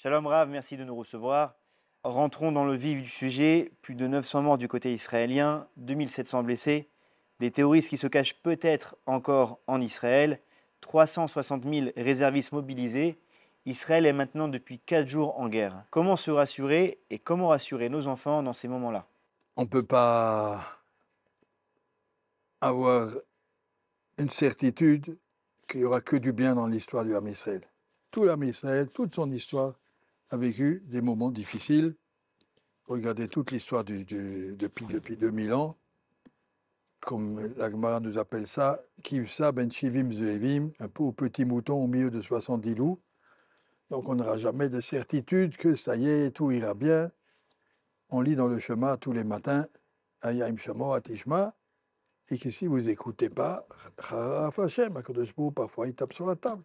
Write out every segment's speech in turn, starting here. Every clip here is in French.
Shalom Rav, merci de nous recevoir. Rentrons dans le vif du sujet. Plus de 900 morts du côté israélien, 2700 blessés, des terroristes qui se cachent peut-être encore en Israël, 360 000 réservistes mobilisés. Israël est maintenant depuis 4 jours en guerre. Comment se rassurer et comment rassurer nos enfants dans ces moments-là? On ne peut pas avoir une certitude qu'il n'y aura que du bien dans l'histoire du Ham Israël. Tout l'Ham Israël, toute son histoire, a vécu des moments difficiles. Regardez toute l'histoire depuis 2000 ans, comme la Gemara nous appelle ça, Kivsa ben Shivim Zeevim, un pauvre petit mouton au milieu de 70 loups. Donc on n'aura jamais de certitude que ça y est, tout ira bien. On lit dans le chemin tous les matins, Ayam Shamo Atishma, et que si vous n'écoutez pas, Hashem, Akadosh Baruch Hu, parfois il tape sur la table.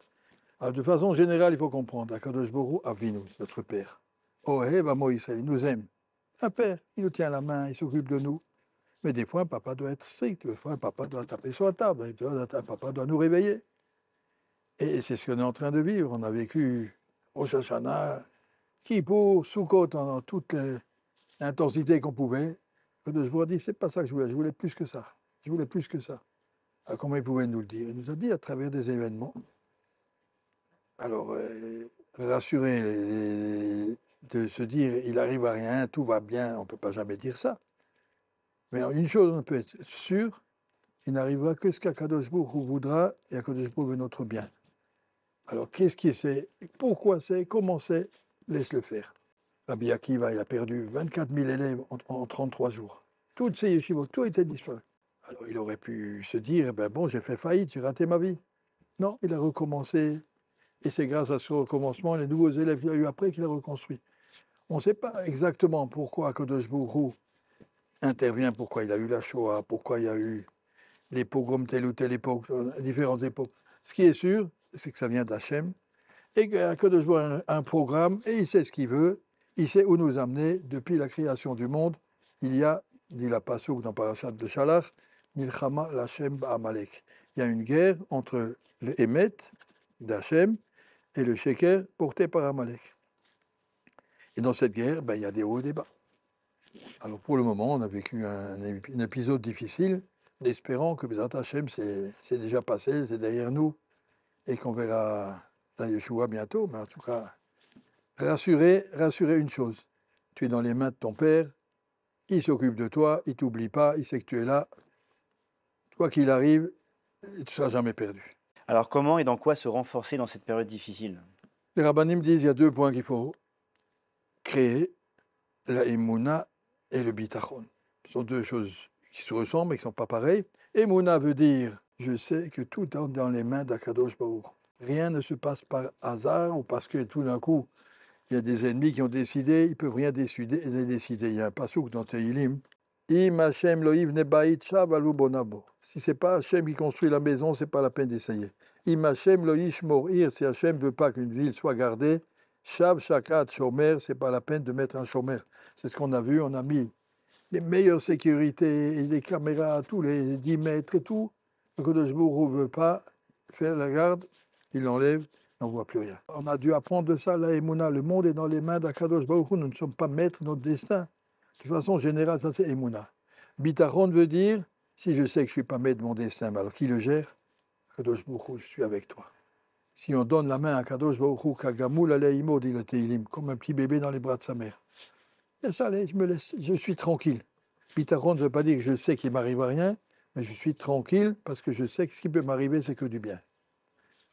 Alors, de façon générale, il faut comprendre, Akadosh Baruch Hu Avinu, notre Père. Ohev Amo Israël, il nous aime. Un père, il nous tient la main, il s'occupe de nous. Mais des fois, un papa doit être strict, des fois, un papa doit taper sur la table, un papa doit nous réveiller. Et c'est ce qu'on est en train de vivre. On a vécu Rosh Hashanah, Kippour, Sukkot, en toute l'intensité qu'on pouvait. Akadosh Baruch Hu a dit, c'est pas ça que je voulais plus que ça. Je voulais plus que ça. Alors, comment il pouvait nous le dire? Il nous a dit à travers des événements. Alors, rassurer, de se dire, il n'arrive à rien, tout va bien, on ne peut pas jamais dire ça. Mais une chose, on peut être sûr, il n'arrivera que ce qu'Akadosh Baruch Hu voudra, et Akadosh Baruch Hu veut notre bien. Alors, qu'est-ce qui c'est? Pourquoi c'est? Comment c'est? Laisse-le faire. Rabbi Akiva, il a perdu 24 000 élèves en 33 jours. Toutes ces yeshivot, tout était disparu. Alors, il aurait pu se dire, ben bon, j'ai fait faillite, j'ai raté ma vie. Non, il a recommencé. Et c'est grâce à ce recommencement, les nouveaux élèves qu'il a eu après, qu'il a reconstruit. On ne sait pas exactement pourquoi Akadosh Baruch Hu intervient, pourquoi il a eu la Shoah, pourquoi il y a eu les pogroms telle ou telle époque, différentes époques. Ce qui est sûr, c'est que ça vient d'Hachem, et qu'Akadosh Baruch Hu a un programme, et il sait ce qu'il veut, il sait où nous amener. Depuis la création du monde, il y a, dit la Passouk dans Parashat de Shalach, Milchama Lachem Ba'amalek. Il y a une guerre entre le Emet d'Hachem et le Sheker porté par Amalek. Et dans cette guerre, il y a des hauts et des bas. Alors pour le moment, on a vécu un épisode difficile, en espérant que Bezat Hashem, c'est déjà passé, c'est derrière nous, et qu'on verra la Yeshua bientôt. Mais en tout cas, rassurer une chose, tu es dans les mains de ton Père, il s'occupe de toi, il ne t'oublie pas, il sait que tu es là. Quoi qu'il arrive, tu ne seras jamais perdu. Alors comment et dans quoi se renforcer dans cette période difficile? Les rabbinim disent qu'il y a 2 points qu'il faut créer, la Emouna et le Bitachon. Ce sont 2 choses qui se ressemblent et qui ne sont pas pareilles. Emouna veut dire, je sais que tout est dans les mains d'Akadosh Baruch. Rien ne se passe par hasard ou parce que tout d'un coup, il y a des ennemis qui ont décidé, ils ne peuvent rien décider. Il y a un passouk dans Tehillim. Im Hashem lo yivne bait shav alu bonabo. Si ce n'est pas Hashem qui construit la maison, ce n'est pas la peine d'essayer. Im Hashem lo yishmor ir, si Hashem ne veut pas qu'une ville soit gardée, shav shakat shomer, ce n'est pas la peine de mettre un shomer. C'est ce qu'on a vu, on a mis les meilleures sécurités et les caméras à tous les 10 mètres et tout. Le Kodesh Baruch Hu ne veut pas faire la garde, il l'enlève, on ne voit plus rien. On a dû apprendre de ça, la Emouna. Le monde est dans les mains d'Akadosh Baruch Hu, nous ne sommes pas maîtres de notre destin. De façon générale, ça c'est Emouna. Bitachon veut dire, si je sais que je ne suis pas maître de mon destin, mais alors qui le gère? Akadosh Baruch Hu, je suis avec toi. Si on donne la main à Akadosh Baruch Hu, Kagamul Aleimo, dit le Teilim, comme un petit bébé dans les bras de sa mère. Et ça, allez, je suis tranquille. Bitachon ne veut pas dire que je sais qu'il ne m'arrive rien, mais je suis tranquille parce que je sais que ce qui peut m'arriver, c'est que du bien.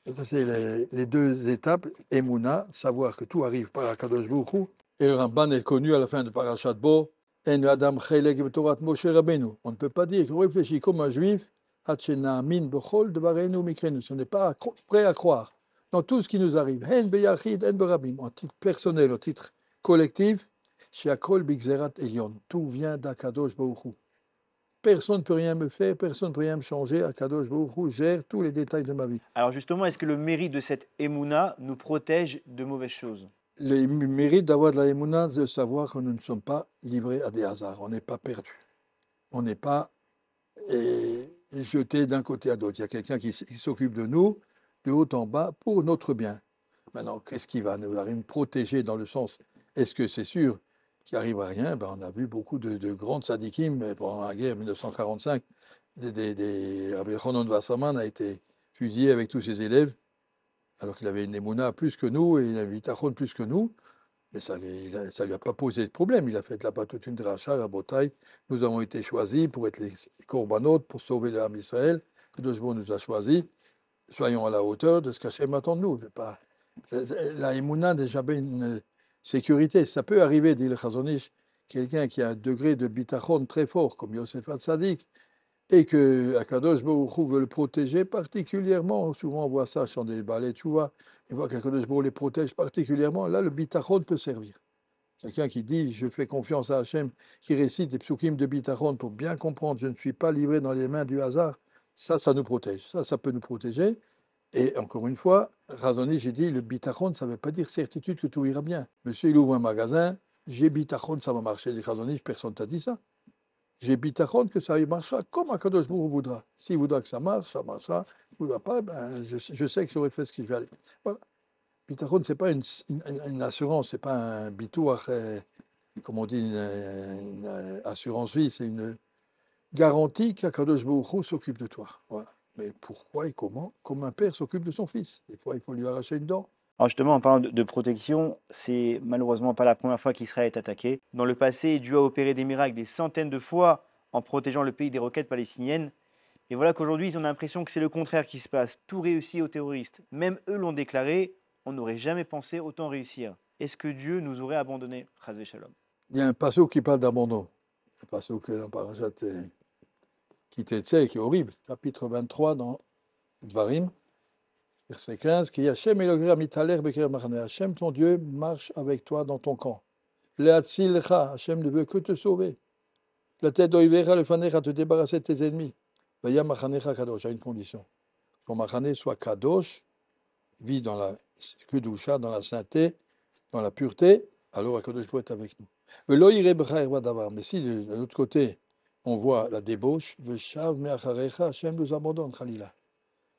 Et ça, c'est les 2 étapes. Emouna, savoir que tout arrive par Akadosh Baruch Hu. Et le Ramban est connu à la fin de Parashat Bo. En Adam Chelek B'Torat Moshe Rabbeinu. On ne peut pas dire qu'on réfléchit comme un juif. Min Bechol Devarenu Mikrenu. On n'est pas prêt à croire dans tout ce qui nous arrive. En Beyachid, en Berabim. En titre personnel, au titre collectif. Sheakol Bigzerat Elion. Tout vient d'Akadosh Baruch Hu. Personne ne peut rien me faire, personne ne peut rien me changer. Akadosh Baruch Hu gère tous les détails de ma vie. Alors justement, est-ce que le mérite de cette Emouna nous protège de mauvaises choses? Le mérite d'avoir de la émouna, c'est de savoir que nous ne sommes pas livrés à des hasards, on n'est pas perdu, on n'est pas jeté d'un côté à l'autre. Il y a quelqu'un qui s'occupe de nous, de haut en bas, pour notre bien. Maintenant, qu'est-ce qui va nous protéger dans le sens, est-ce que c'est sûr qu'il n'arrivera rien? Ben, on a vu beaucoup de grandes sadikim pendant la guerre 1945. Rabbi Yochanan Wasserman a été fusillé avec tous ses élèves, alors qu'il avait une émouna plus que nous et une bitachon plus que nous. Mais ça ne lui a pas posé de problème. Il a fait là-bas toute une dracha à Botaï. Nous avons été choisis pour être les corbanotes, pour sauver l'âme d'Israël. Que Dieu nous a choisis. Soyons à la hauteur de ce qu'Hachem attend de nous. Pas, la Emouna n'a jamais une sécurité. Ça peut arriver, dit le Chazon Ish, quelqu'un qui a un degré de bitachon très fort, comme Yosef Hatzadik, et que Akadosh Baruch Hu veut le protéger particulièrement. Souvent, on voit ça dans des balais tchouva, on voit qu'Akadosh Baruch Hu les protège particulièrement. Là, le bitachon peut servir. Quelqu'un qui dit je fais confiance à Hachem, qui récite des psukim de bitachon pour bien comprendre, je ne suis pas livré dans les mains du hasard, ça nous protège. Ça peut nous protéger. Et encore une fois, Razoni, j'ai dit le bitachon, ça ne veut pas dire certitude que tout ira bien. Monsieur, il ouvre un magasin, j'ai bitachon, ça va marcher. Les Razoni, personne ne t'a dit ça. J'ai bitachon que ça marchera comme Akadosh Baruch Hu voudra. S'il voudra que ça marche, ça marchera. S'il ne voudra pas, ben, je sais que j'aurais fait ce qu'il fallait. Voilà. Bitachon, ce n'est pas une assurance, ce n'est pas un bitouach, comme on dit, une assurance vie, c'est une garantie qu'Akadosh Baruch Hu s'occupe de toi. Voilà. Mais pourquoi et comment? Comme un père s'occupe de son fils. Des fois, il faut lui arracher une dent. Alors justement, en parlant de protection, c'est malheureusement pas la première fois qu'Israël est attaqué. Dans le passé, Dieu a opéré des miracles des centaines de fois en protégeant le pays des roquettes palestiniennes. Et voilà qu'aujourd'hui, ils ont l'impression que c'est le contraire qui se passe. Tout réussit aux terroristes. Même eux l'ont déclaré, on n'aurait jamais pensé autant réussir. Est-ce que Dieu nous aurait abandonnés? Chazvé shalom. Il y a un passage qui parle d'abandon. Un passage dans Parashat Kitetsé, qui est horrible. Chapitre 23 dans Dvarim, verset 15, qui Hachem Elohecha mitaler beker machane. Hachem, ton Dieu, marche avec toi dans ton camp. Le'atzil lecha, Hachem ne veut que te sauver. La tête d'Oivecha le fanecha, te débarrasser de tes ennemis. Vaya machanecha kadosh, à une condition. Ton machane soit kadosh, vit dans la kedusha, dans la sainteté, dans la pureté, alors Akadosh Baruch Hu est avec nous. Velo yireh bcha erva davar. Mais si de l'autre côté, on voit la débauche, veshav me'acharecha, Hachem nous abandonne, Khalila.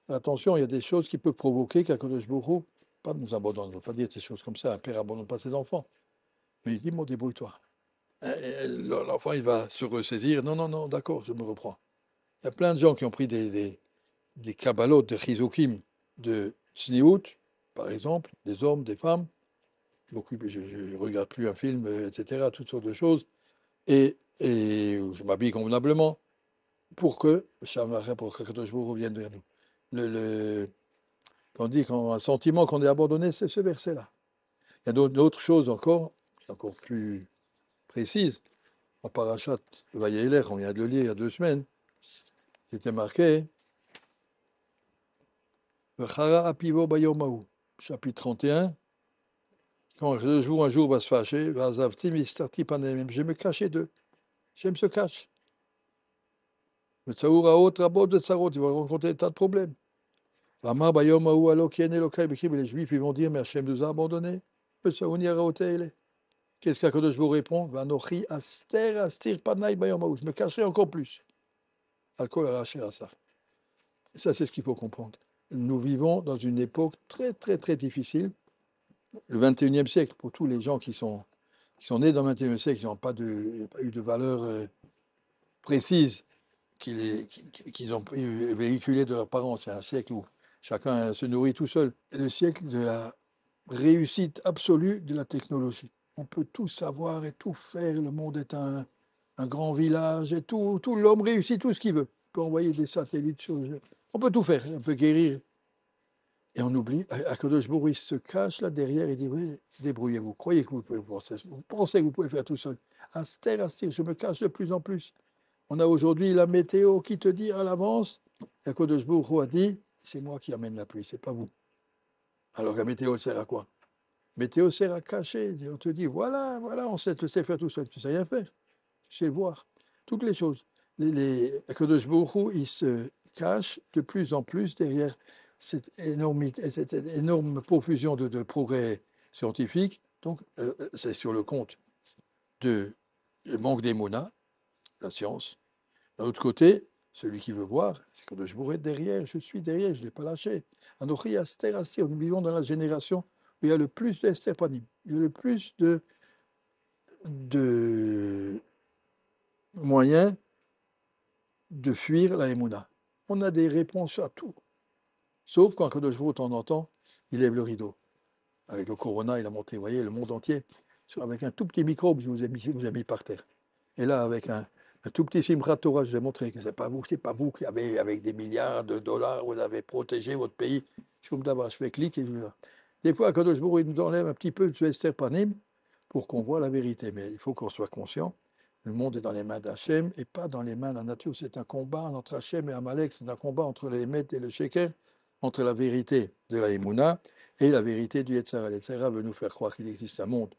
Attention, il y a des choses qui peuvent provoquer qu'Akadosh Baruch Hu, pas nous abandonne, on ne veut pas dire des choses comme ça, un père abandonne pas ses enfants. Mais il dit, mon débrouille-toi. L'enfant, il va se ressaisir. Non, non, non, d'accord, je me reprends. Il y a plein de gens qui ont pris des kabbalotes, des chizukim de Tzniut, par exemple, des hommes, des femmes. Je ne regarde plus un film, etc., toutes sortes de choses. Et je m'habille convenablement pour que Kadosh Baruch Hu revienne vers nous. Quand on dit un sentiment qu'on est abandonné, c'est ce verset-là. Il y a d'autres choses encore, qui sont encore plus précises. En Parashat Vayeler, on vient de le lire il y a 2 semaines, c'était marqué V'chara apivo bayomahu, chapitre 31. Quand un jour va se fâcher, va'azavti mistarti panem, je vais me cacher d'eux. J'aime se cache. Le tsaoura autre abod de tsarot, il va rencontrer des tas de problèmes. V'amar bayomahu alo kien elokai b'krim, les Juifs ils vont dire mais Hachem nous a abandonnés. Le tsaouni araoteile. Qu'est-ce qu'Akadosh Baruch Hu répond? Vanochi aster astir panai bayomahu, je me cacherai encore plus. Alcool arraché à ça. Ça c'est ce qu'il faut comprendre. Nous vivons dans une époque très très très difficile. Le 21e siècle, pour tous les gens qui sont nés dans le 21e siècle, qui n'ont pas eu de valeur précise qu'ils ont véhiculé de leurs parents. C'est un siècle où chacun se nourrit tout seul. Le siècle de la réussite absolue de la technologie. On peut tout savoir et tout faire. Le monde est un grand village et tout l'homme réussit tout ce qu'il veut. On peut envoyer des satellites, choses. On peut tout faire. On peut guérir. Et on oublie, Akadosh Baruch Hu, il se cache là derrière et dit, oui, débrouillez-vous, croyez que vous pouvez voir ça, vous pensez que vous pouvez faire tout seul. Aster, je me cache de plus en plus. On a aujourd'hui la météo qui te dit à l'avance, et Akadosh Baruch Hu a dit, c'est moi qui amène la pluie, c'est pas vous. Alors la météo sert à quoi? La météo sert à cacher, on te dit, voilà, on sait faire tout seul, tu sais rien faire, tu sais voir, toutes les choses. Akadosh Baruch Hu, il se cache de plus en plus derrière cette énorme profusion de progrès scientifiques. Donc, c'est sur le compte du manque d'émona, la science. D'un autre côté, celui qui veut voir, c'est que je pourrais être derrière, je suis derrière, je ne l'ai pas lâché. Anochi aster astir, nous vivons dans la génération où il y a le plus d'Esther Panim, il y a le plus de moyens de fuir la Emouna. On a des réponses à tout. Sauf quand Kadosh Baruch, de temps en temps, il lève le rideau. Avec le corona, il a monté, vous voyez, le monde entier, avec un tout petit microbe, je vous ai mis par terre. Et là, avec un tout petit Simchat Torah, je vous ai montré que c'est pas vous qui avez, avec des milliards de dollars, vous avez protégé votre pays. Je fais clic et je vois. Des fois, Kadosh Baruch, il nous enlève un petit peu de Esther Panim pour qu'on voit la vérité. Mais il faut qu'on soit conscient. Le monde est dans les mains d'Hachem et pas dans les mains de la nature. C'est un combat entre Hachem et Amalek. C'est un combat entre le Hémet et le Sheker, entre la vérité de la Emouna et la vérité du Yetzirah. Le Yetzirah veut nous faire croire qu'il existe un monde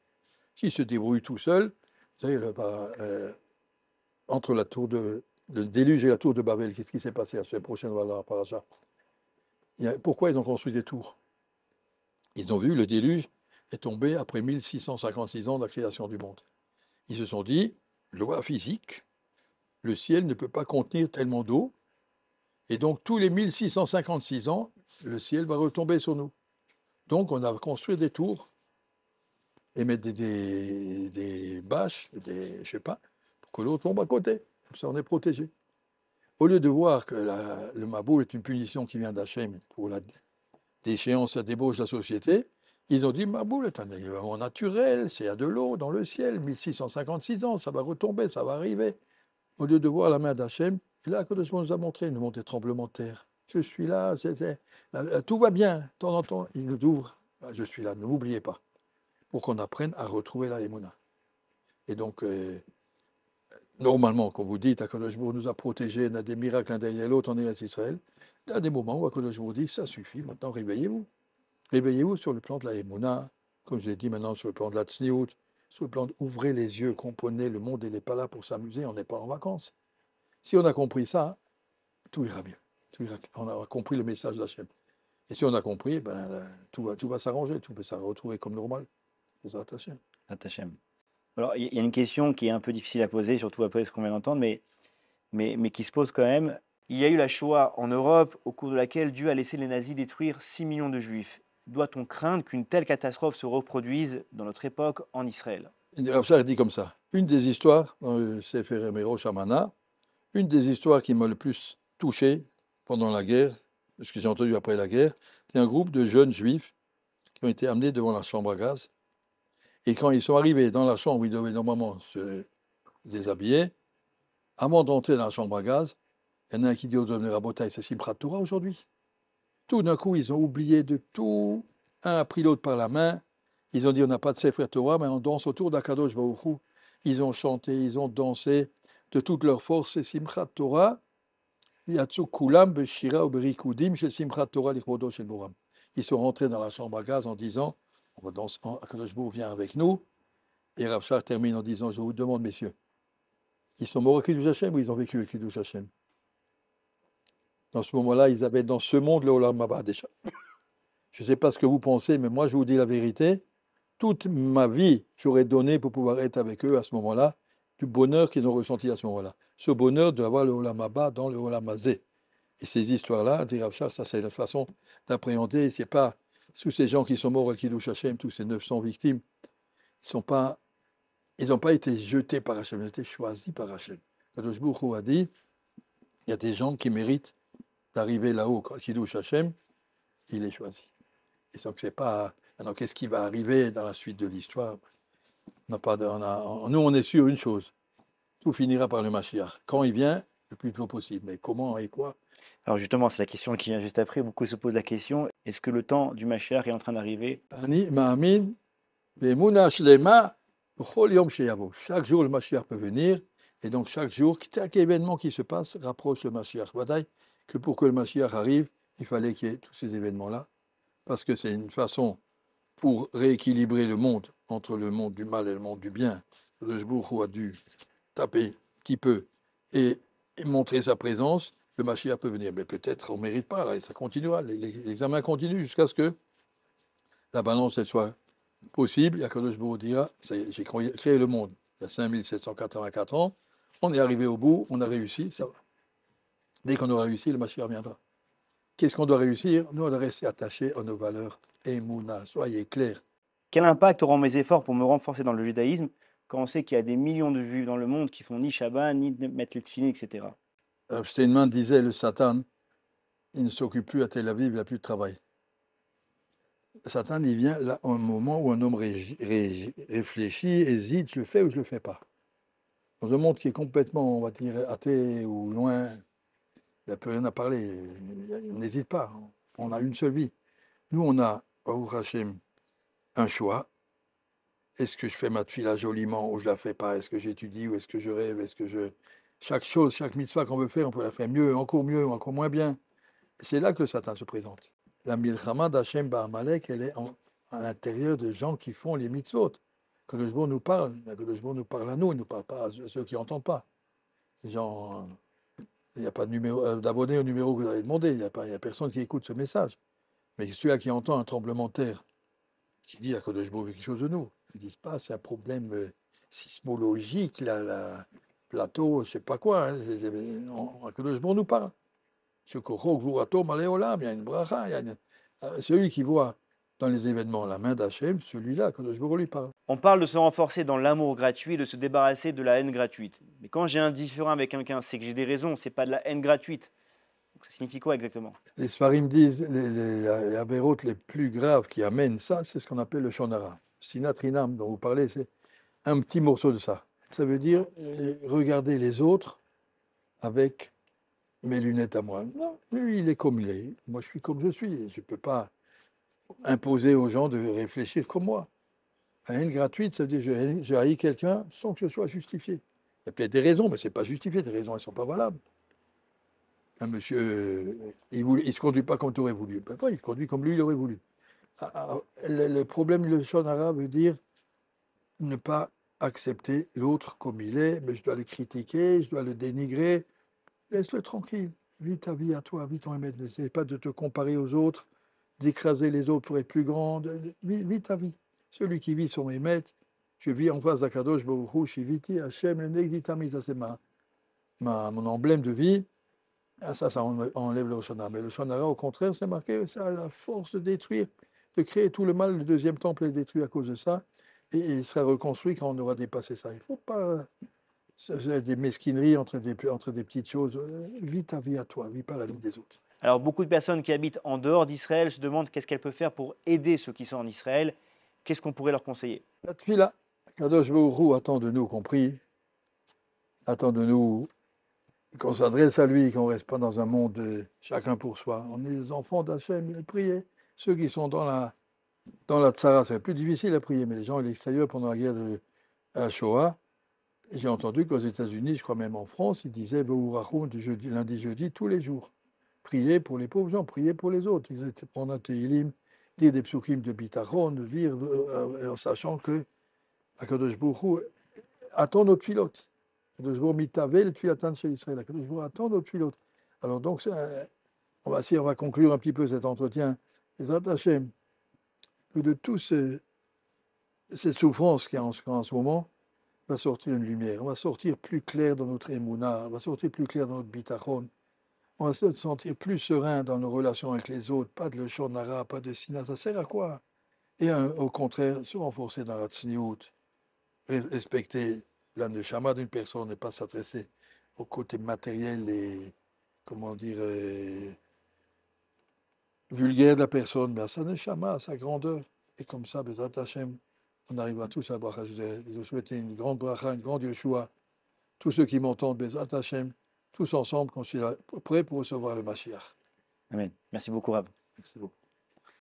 qui se débrouille tout seul. Vous savez, entre le déluge et la tour de Babel, qu'est-ce qui s'est passé à ce prochain dans la paracha? Pourquoi ils ont construit des tours? Ils ont vu le déluge est tombé après 1656 ans de la création du monde. Ils se sont dit, loi physique, le ciel ne peut pas contenir tellement d'eau, et donc tous les 1656 ans, le ciel va retomber sur nous. Donc on a construit des tours et mettre des bâches, je sais pas, pour que l'eau tombe à côté. Comme ça, on est protégé. Au lieu de voir que le Maboul est une punition qui vient d'Hachem pour la déchéance, la débauche de la société, ils ont dit Maboul est un élément naturel, c'est à de l'eau dans le ciel, 1656 ans, ça va retomber, ça va arriver. Au lieu de voir la main d'Hachem, et là, Kadosh nous a montré, il nous montre des tremblements de terre. Je suis là, tout va bien. De temps en temps, il nous ouvre, je suis là, ne m'oubliez pas, pour qu'on apprenne à retrouver la Emouna. Et donc, normalement, quand vous dites, Akadosh Baruch nous a protégés, on a des miracles l'un derrière l'autre en Israël, il y a des moments où Akadosh Baruch dit, ça suffit, maintenant réveillez-vous. Réveillez-vous sur le plan de la Emouna, comme je l'ai dit maintenant, sur le plan de la Tzniout, sur le plan de ouvrez les yeux, comprenez, le monde, il n'est pas là pour s'amuser, on n'est pas en vacances. Si on a compris ça, tout ira bien. On aura compris le message d'Hachem. Et si on a compris, tout va s'arranger, tout va se retrouver comme normal. C'est ça, Hachem. Hachem. Alors, il y a une question qui est un peu difficile à poser, surtout après ce qu'on vient d'entendre, mais qui se pose quand même. Il y a eu la Shoah en Europe, au cours de laquelle Dieu a laissé les nazis détruire 6 millions de juifs. Doit-on craindre qu'une telle catastrophe se reproduise dans notre époque en Israël? Rav Shach dit comme ça. Une des histoires, dans le Sefer Merosh Hamana, une des histoires qui m'a le plus touché pendant la guerre, ce que j'ai entendu après la guerre, c'est un groupe de jeunes juifs qui ont été amenés devant la chambre à gaz. Et quand ils sont arrivés dans la chambre où ils devaient normalement se déshabiller, avant d'entrer dans la chambre à gaz, il y en a un qui dit aux hommes de Rabotai, c'est Simchat Torah aujourd'hui. Tout d'un coup, ils ont oublié de tout. Un a pris l'autre par la main. Ils ont dit, on n'a pas de Sefer Torah, mais on danse autour d'Akadosh Baruch Hu. Ils ont chanté, ils ont dansé de toute leur force. C'est Simchat Torah. Yatsu Kulam Beshira Oberikudim chez Simchat Torah Lichvodo Shel Boram. Ils sont rentrés dans la chambre à gaz en disant, on va danser, Akadosh Baruch Hu vient avec nous. Et Rav Shach termine en disant, je vous demande, messieurs, ils sont morts au Kiddush Hashem ou ils ont vécu au Kiddush Hashem? Dans ce moment-là, ils avaient dans ce monde le Olam Haba déjà. Je ne sais pas ce que vous pensez, mais moi, je vous dis la vérité. Toute ma vie, j'aurais donné pour pouvoir être avec eux à ce moment-là, du bonheur qu'ils ont ressenti à ce moment-là. Ce bonheur d'avoir le Olam Haba dans le Olam Hazé. Et ces histoires-là, dit Rav Shach, ça c'est la façon d'appréhender. C'est pas tous ces gens qui sont morts au Kiddush Hashem, tous ces 900 victimes, ils n'ont pas été jetés par Hashem, ils ont été choisis par Hashem. Kadosh Baruch Hu a dit, il y a des gens qui méritent d'arriver là-haut, Kiddush Hashem, il les choisit. Et donc, c'est pas. Alors, qu'est-ce qui va arriver dans la suite de l'histoire? Nous, on est sûr une chose. Tout finira par le Mashiach. Quand il vient, le plus tôt possible. Mais comment et quoi? Alors justement, c'est la question qui vient juste après. Beaucoup se posent la question, est-ce que le temps du Mashiach est en train d'arriver? Ani ma'amin ve'emuna shlema b'chol yom sheyavo. Chaque jour, le Mashiach peut venir. Et donc, chaque jour, chaque événement qui se passe rapproche le Mashiach. Bataille que pour que le Mashiach arrive, il fallait qu'il y ait tous ces événements-là. Parce que c'est une façon pour rééquilibrer le monde entre le monde du mal et le monde du bien. Le Jbourou a dû taper un petit peu et montrer sa présence. Le Mashiach peut venir, mais peut-être on ne mérite pas, là, et ça continuera. L'examen continue jusqu'à ce que la balance elle soit possible. Il y a Kadosh Baruch dira, j'ai créé le monde il y a 5784 ans, on est arrivé au bout, on a réussi, ça va. Dès qu'on aura réussi, le Mashiach viendra. Qu'est-ce qu'on doit réussir? Nous, on doit rester attachés à nos valeurs. Emouna, soyez clairs. Quel impact auront mes efforts pour me renforcer dans le judaïsme quand on sait qu'il y a des millions de juifs dans le monde qui font ni Shabbat, ni ne mettent les tefilines, etc. Steinman disait, le Satan, il ne s'occupe plus à Tel Aviv, il n'a plus de travail. Satan, il vient là, au moment où un homme réfléchit, hésite, je le fais ou je ne le fais pas. Dans un monde qui est complètement, on va dire, athée ou loin, il n'a plus rien à parler, il n'hésite pas. On a une seule vie. Nous, on a, Baruch Hashem, un choix. Est-ce que je fais ma tefila joliment ou je la fais pas? Est-ce que j'étudie ou est-ce que je rêve? Est-ce que je... Chaque chose, chaque mitzvah qu'on veut faire, on peut la faire mieux, ou encore moins bien. Et c'est là que le Satan se présente. La milchama d'Hachem Ba'amalek, elle est à l'intérieur de gens qui font les mitzvot. Que le Jbo nous parle, que le Jbo nous parle à nous, il ne nous parle pas à ceux qui n'entendent pas. Les gens, il n'y a pas de numéro d'abonnés au numéro que vous avez demandé, il n'y a personne qui écoute ce message. Mais celui-là qui entend un tremblement de terre, qui dit à Kadosh Baruch Hu quelque chose de nous. Ils ne disent pas c'est un problème sismologique, la plateau, je ne sais pas quoi. Hein, Kadosh Baruch Hu nous parle. Il y a une bracha, celui qui voit dans les événements la main d'Hachem, celui-là, Kadosh Baruch Hu lui parle. On parle de se renforcer dans l'amour gratuit, de se débarrasser de la haine gratuite. Mais quand j'ai un différend avec quelqu'un, c'est que j'ai des raisons, c'est pas de la haine gratuite. Donc ça signifie quoi exactement? Les Sfarim disent les avérotes les plus graves qui amènent ça, c'est ce qu'on appelle le shonara. Sinatrinam, dont vous parlez, c'est un petit morceau de ça. Ça veut dire regarder les autres avec mes lunettes à moi. Non, lui, il est comme il est. Moi, je suis comme je suis. Je ne peux pas imposer aux gens de réfléchir comme moi. La haine gratuite, ça veut dire que je haïs quelqu'un sans que ce soit justifié. Il y a peut-être des raisons, mais ce n'est pas justifié. Des raisons, elles ne sont pas valables. Un monsieur, il ne se conduit pas comme tu aurais voulu. Ben, il se conduit comme lui, il aurait voulu. Le problème du shonara veut dire ne pas accepter l'autre comme il est, mais je dois le critiquer, je dois le dénigrer. Laisse-le tranquille. Vis ta vie à toi, vis ton émet. N'essaie pas de te comparer aux autres, d'écraser les autres pour être plus grande. Vis ta vie. Celui qui vit son émet, je vis en face d'Akadosh Baruch Hu, Shiviti, Hashem, le Negditami, ça c'est mon emblème de vie. Ah, ça enlève le Shonara. Mais le Shonara, au contraire, c'est marqué, ça a la force de détruire, de créer tout le mal. Le deuxième temple est détruit à cause de ça. Et il sera reconstruit quand on aura dépassé ça. Il ne faut pas des mesquineries entre des petites choses. Vis ta vie à toi, vis pas la vie des autres. Alors beaucoup de personnes qui habitent en dehors d'Israël se demandent qu'est-ce qu'elles peuvent faire pour aider ceux qui sont en Israël. Qu'est-ce qu'on pourrait leur conseiller? La tefila, Kadosh Baruch Hu attend de nous qu'on prie, attend de nous qu'on s'adresse à lui, qu'on ne reste pas dans un monde de chacun pour soi. On est les enfants d'Hachem, priez. Ceux qui sont dans la tzara, c'est plus difficile à prier, mais les gens à l'extérieur pendant la guerre de Shoah, j'ai entendu qu'aux États-Unis, je crois même en France, ils disaient V'urachum du jeudi, lundi, jeudi, tous les jours. Priez pour les pauvres gens, priez pour les autres. Ils étaient prendre un Tehillim, dire des psukim de bitachon, de vivre en sachant que Akadosh Baruch Hu attend notre filote. Akadosh Baruch Hu mitavel tfilatan shel Israël. Akadosh Baruch Hu attend notre filote. Alors donc, on va conclure un petit peu cet entretien. Les Hashem, que de toute cette souffrance qu'il y a en ce moment, va sortir une lumière. On va sortir plus clair dans notre émouna, on va sortir plus clair dans notre bitachon. On va se sentir plus serein dans nos relations avec les autres, pas de le shonara, pas de sina, ça sert à quoi? Et au contraire, se renforcer dans la tsniout, respecter la neshama d'une personne et pas s'adresser au côté matériel et, comment dire, vulgaire de la personne, mais à sa neshama, à sa grandeur. Et comme ça, Bezrat Hashem, on arrivera tous à bracha. Je vous souhaite une grande bracha, une grande Yeshua. Tous ceux qui m'entendent, Bezrat Hashem, tous ensemble, qu'on soit prêts pour recevoir le Mashiach. Amen. Merci beaucoup, Rab. Merci beaucoup.